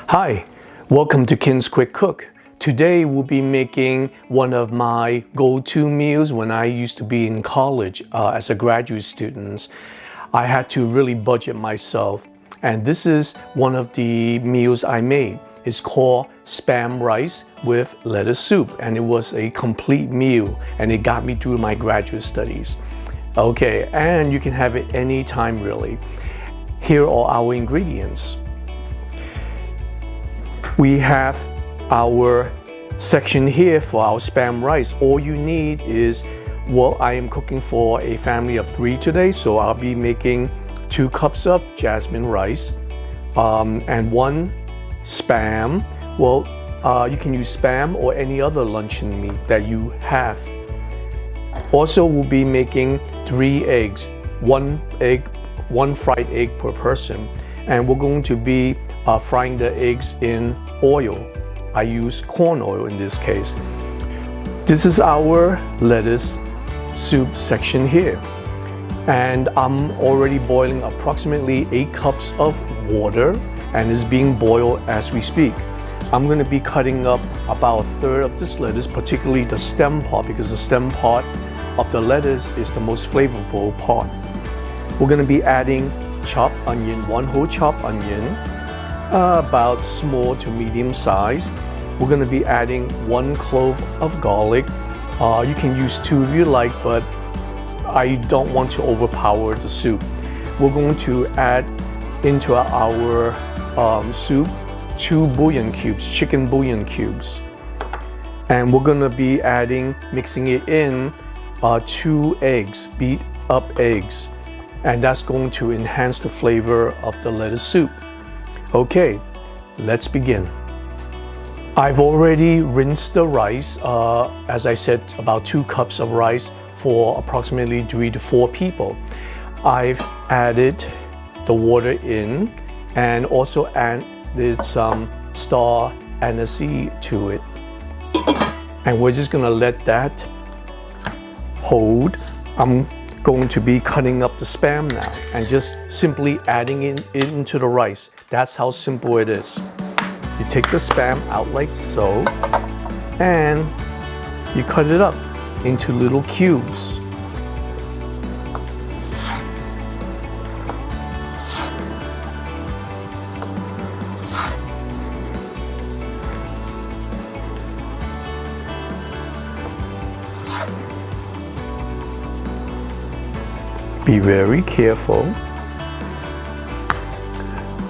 Hi, welcome to Ken's Quick Cook. Today we'll be making one of my go-to meals when I used to be in college as a graduate student. I had to really budget myself, and this is one of the meals I made. It's called Spam rice with lettuce soup, and it was a complete meal, and it got me through my graduate studies. Okay, and you can have it anytime really. Here are our ingredients. We have our section here for our Spam rice. All you need is, well, I am cooking for a family of 3 today, so I'll be making 2 cups of jasmine rice and 1 Spam. Well, you can use Spam or any other luncheon meat that you have. Also, we'll be making 3 eggs, 1 egg, 1 fried egg per person, and we're going to be frying the eggs in oil. I use corn oil in this case. This is our lettuce soup section here, and I'm already boiling approximately 8 cups of water, and it's being boiled as we speak. I'm going to be cutting up about 1/3 of this lettuce, particularly the stem part, because the stem part of the lettuce is the most flavorful part. We're going to be adding chopped onion, 1 whole chopped onion, about small to medium size. We're going to be adding 1 clove of garlic. You can use 2 if you like, but I don't want to overpower the soup. We're going to add into our soup 2 bouillon cubes, chicken bouillon cubes. And we're going to be mixing it in 2 eggs, beat up eggs. And that's going to enhance the flavor of the lettuce soup. Okay, let's begin. I've already rinsed the rice, as I said, about 2 cups of rice for approximately 3 to 4 people. I've added the water in and also added some star anise to it. And we're just gonna let that hold. I'm going to be cutting up the Spam now and just simply adding it into the rice. That's how simple it is. You take the Spam out like so, and you cut it up into little cubes. Be very careful.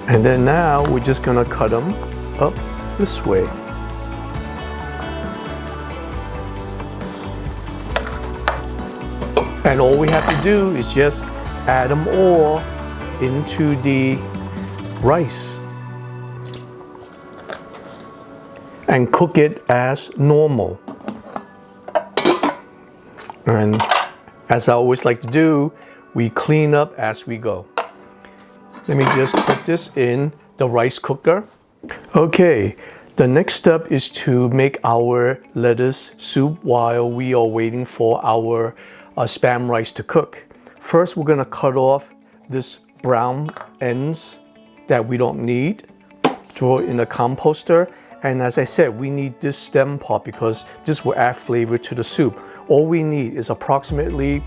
And then now we're just gonna cut them up this way. And all we have to do is just add them all into the rice and cook it as normal. And as I always like to do, we clean up as we go. Let me just put this in the rice cooker. Okay, the next step is to make our lettuce soup while we are waiting for our Spam rice to cook. First, we're gonna cut off this brown ends that we don't need, throw it in the composter. And as I said, we need this stem part because this will add flavor to the soup. All we need is approximately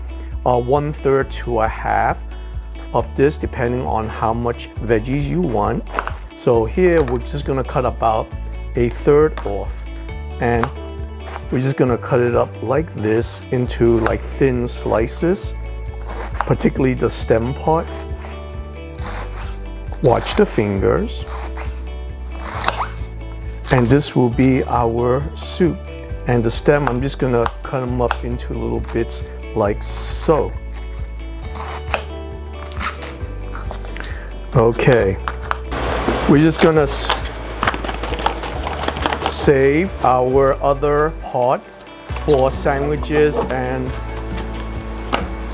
1/3 to a half of this, depending on how much veggies you want. So here we're just gonna cut about 1/3 off, and we're just gonna cut it up like this into like thin slices, particularly the stem part. Watch the fingers. And this will be our soup. And the stem, I'm just gonna cut them up into little bits like so. Okay, we're just gonna save our other part for sandwiches and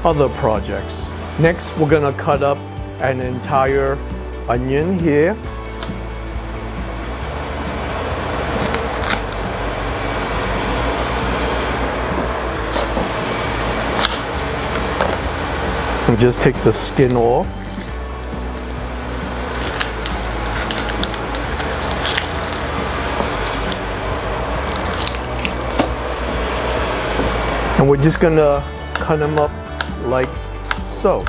other projects. Next, we're gonna cut up an entire onion here. And just take the skin off. And we're just gonna cut them up like so.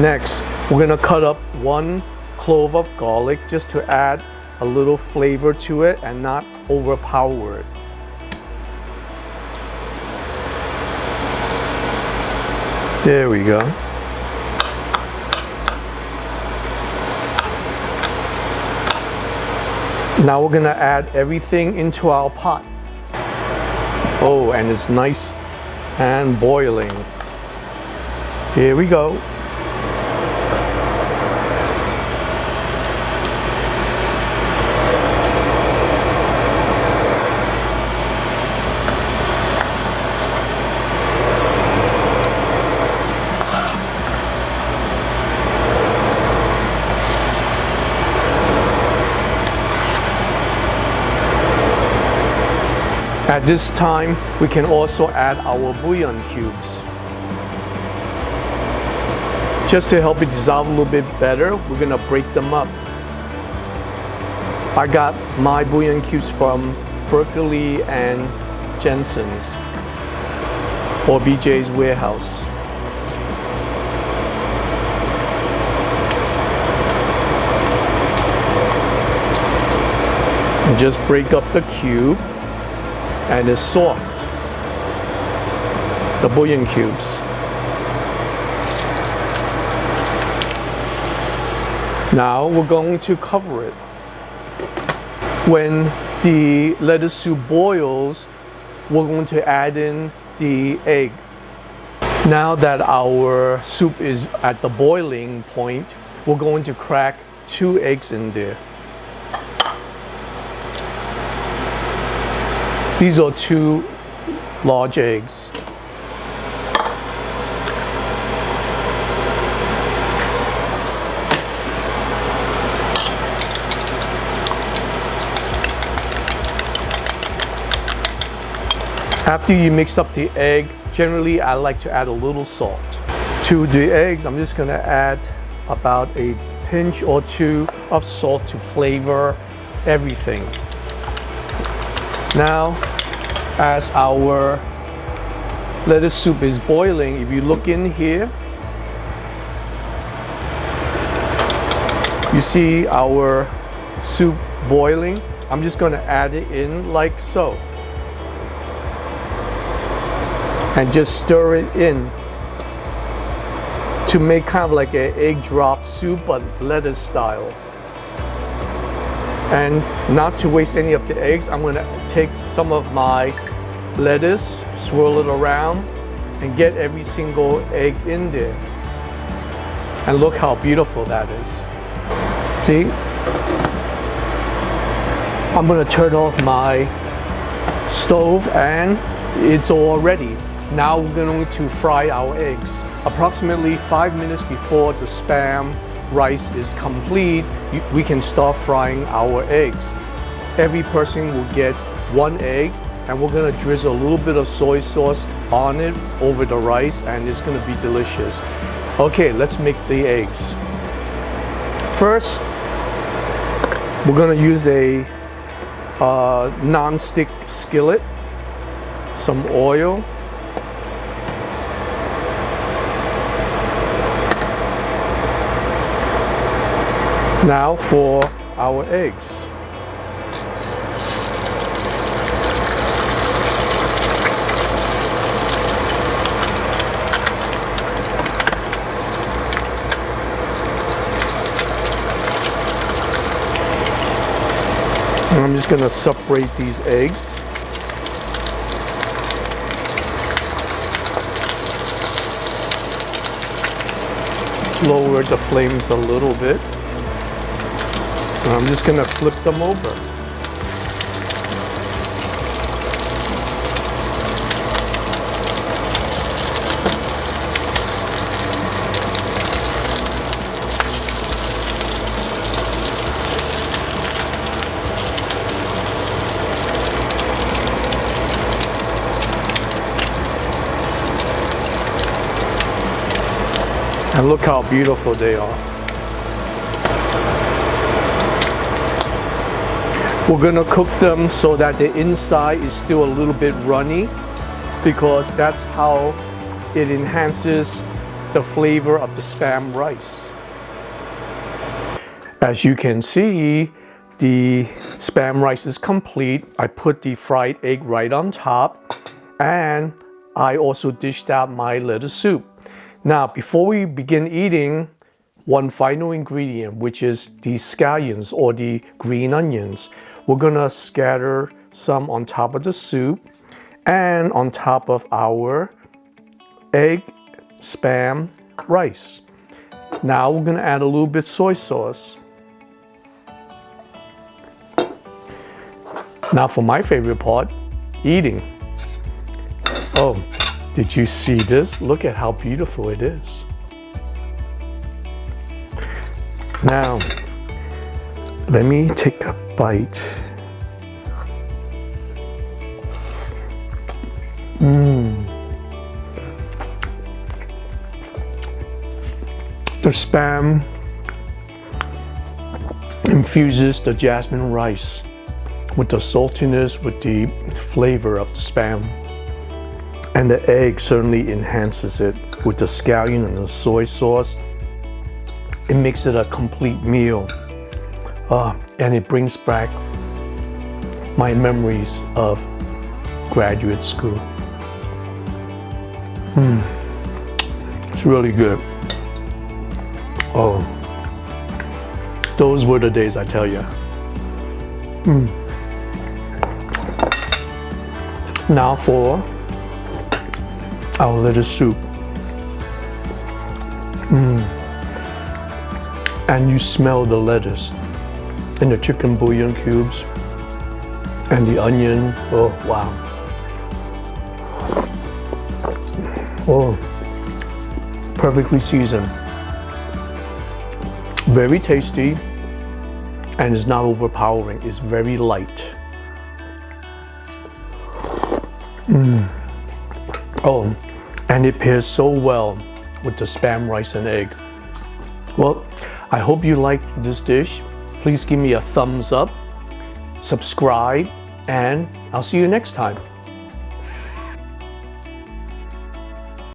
Next, we're gonna cut up 1 clove of garlic just to add a little flavor to it and not overpower it. There we go. Now we're gonna add everything into our pot. Oh, and it's nice and boiling. Here we go. At this time, we can also add our bouillon cubes. Just to help it dissolve a little bit better, we're gonna break them up. I got my bouillon cubes from Berkeley and Jensen's or BJ's Warehouse. And just break up the cube. And it's soft, the bouillon cubes. Now we're going to cover it. When the lettuce soup boils, we're going to add in the egg. Now that our soup is at the boiling point, we're going to crack 2 eggs in there. These are 2 large eggs. After you mix up the egg, generally I like to add a little salt. To the eggs, I'm just gonna add about a pinch or 2 of salt to flavor everything. Now, as our lettuce soup is boiling, if you look in here, you see our soup boiling. I'm just going to add it in like so. And just stir it in to make kind of like an egg drop soup, but lettuce style. And not to waste any of the eggs, I'm gonna take some of my lettuce, swirl it around, and get every single egg in there. And look how beautiful that is. See? I'm gonna turn off my stove and it's all ready. Now we're going to fry our eggs. Approximately 5 minutes before the Spam rice is complete, we can start frying our eggs. Every person will get 1 egg, and we're gonna drizzle a little bit of soy sauce on it over the rice, and it's gonna be delicious. Okay, let's make the eggs. First, we're gonna use a non-stick skillet, some oil, now for our eggs. And I'm just going to separate these eggs. Lower the flames a little bit. And I'm just going to flip them over. And look how beautiful they are. We're gonna cook them so that the inside is still a little bit runny, because that's how it enhances the flavor of the Spam rice. As you can see, the Spam rice is complete. I put the fried egg right on top, and I also dished out my lettuce soup. Now, before we begin eating, one final ingredient, which is the scallions or the green onions. We're gonna scatter some on top of the soup and on top of our egg Spam rice. Now we're gonna add a little bit soy sauce. Now for my favorite part, eating. Oh, did you see this? Look at how beautiful it is. Now, let me take a bite. The Spam infuses the jasmine rice with the saltiness, with the flavor of the Spam. And the egg certainly enhances it with the scallion and the soy sauce. It makes it a complete meal. And it brings back my memories of graduate school. It's really good. Oh, those were the days, I tell you. Now for our lettuce soup. And you smell the lettuce and the chicken bouillon cubes and the onion. Oh, wow. Oh, perfectly seasoned. Very tasty, and it's not overpowering. It's very light. Oh, and it pairs so well with the Spam rice and egg. Well, I hope you liked this dish. Please give me a thumbs up, subscribe, and I'll see you next time.